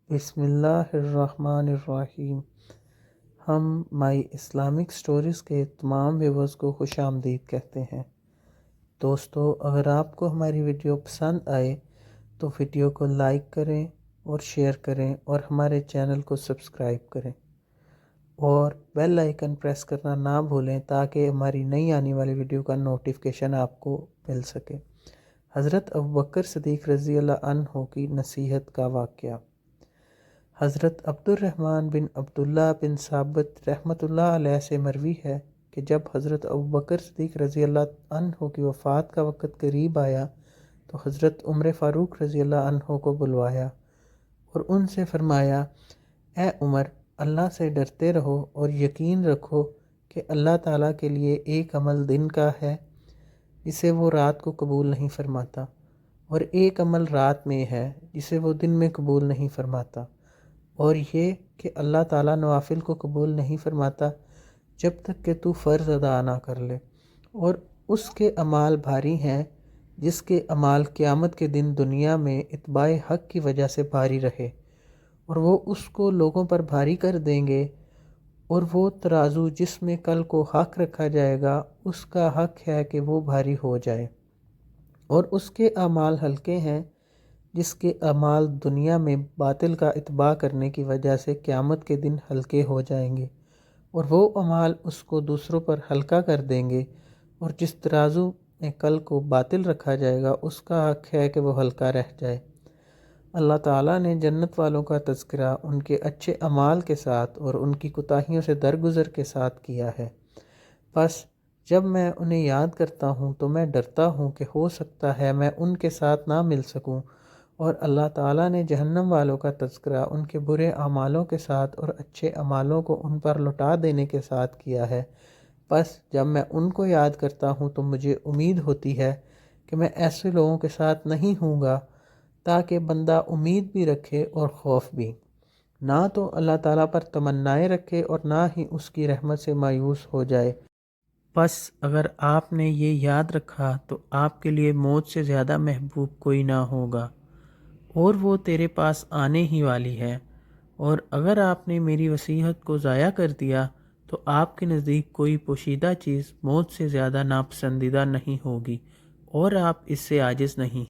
بسم اللہ الرحمن الرحیم۔ ہم مائی اسلامک سٹوریز کے تمام ویورز کو خوش آمدید کہتے ہیں۔ دوستو، اگر آپ کو ہماری ویڈیو پسند آئے تو ویڈیو کو لائک کریں اور شیئر کریں اور ہمارے چینل کو سبسکرائب کریں اور بیل آئیکن پریس کرنا نہ بھولیں تاکہ ہماری نئی آنے والی ویڈیو کا نوٹیفیکیشن آپ کو مل سکے۔ حضرت ابوبکر صدیق رضی اللہ عنہ کی نصیحت کا واقعہ۔ حضرت عبد الرحمن بن عبداللہ بن ثابت رحمۃ اللہ علیہ سے مروی ہے کہ جب حضرت ابوبکر صدیق رضی اللہ عنہ کی وفات کا وقت قریب آیا تو حضرت عمر فاروق رضی اللہ عنہ کو بلوایا اور ان سے فرمایا، اے عمر، اللہ سے ڈرتے رہو اور یقین رکھو کہ اللہ تعالیٰ کے لیے ایک عمل دن کا ہے جسے وہ رات کو قبول نہیں فرماتا، اور ایک عمل رات میں ہے جسے وہ دن میں قبول نہیں فرماتا، اور یہ کہ اللہ تعالیٰ نوافل کو قبول نہیں فرماتا جب تک کہ تو فرض ادا نہ کر لے، اور اس کے اعمال بھاری ہیں جس کے اعمال قیامت کے دن دنیا میں اتباع حق کی وجہ سے بھاری رہے، اور وہ اس کو لوگوں پر بھاری کر دیں گے، اور وہ ترازو جس میں کل کو حق رکھا جائے گا اس کا حق ہے کہ وہ بھاری ہو جائے، اور اس کے اعمال ہلکے ہیں جس کے اعمال دنیا میں باطل کا اتباع کرنے کی وجہ سے قیامت کے دن ہلکے ہو جائیں گے، اور وہ اعمال اس کو دوسروں پر ہلکا کر دیں گے، اور جس ترازو میں کل کو باطل رکھا جائے گا اس کا حق ہے کہ وہ ہلکا رہ جائے۔ اللہ تعالیٰ نے جنت والوں کا تذکرہ ان کے اچھے اعمال کے ساتھ اور ان کی کوتاہیوں سے درگزر کے ساتھ کیا ہے، بس جب میں انہیں یاد کرتا ہوں تو میں ڈرتا ہوں کہ ہو سکتا ہے میں ان کے ساتھ نہ مل سکوں، اور اللہ تعالیٰ نے جہنم والوں کا تذکرہ ان کے برے اعمالوں کے ساتھ اور اچھے اعمالوں کو ان پر لوٹا دینے کے ساتھ کیا ہے، بس جب میں ان کو یاد کرتا ہوں تو مجھے امید ہوتی ہے کہ میں ایسے لوگوں کے ساتھ نہیں ہوں گا، تاکہ بندہ امید بھی رکھے اور خوف بھی، نہ تو اللہ تعالیٰ پر تمنائیں رکھے اور نہ ہی اس کی رحمت سے مایوس ہو جائے۔ بس اگر آپ نے یہ یاد رکھا تو آپ کے لیے موت سے زیادہ محبوب کوئی نہ ہوگا، اور وہ تیرے پاس آنے ہی والی ہے، اور اگر آپ نے میری وصیت کو ضائع کر دیا تو آپ کے نزدیک کوئی پوشیدہ چیز موت سے زیادہ ناپسندیدہ نہیں ہوگی، اور آپ اس سے عاجز نہیں۔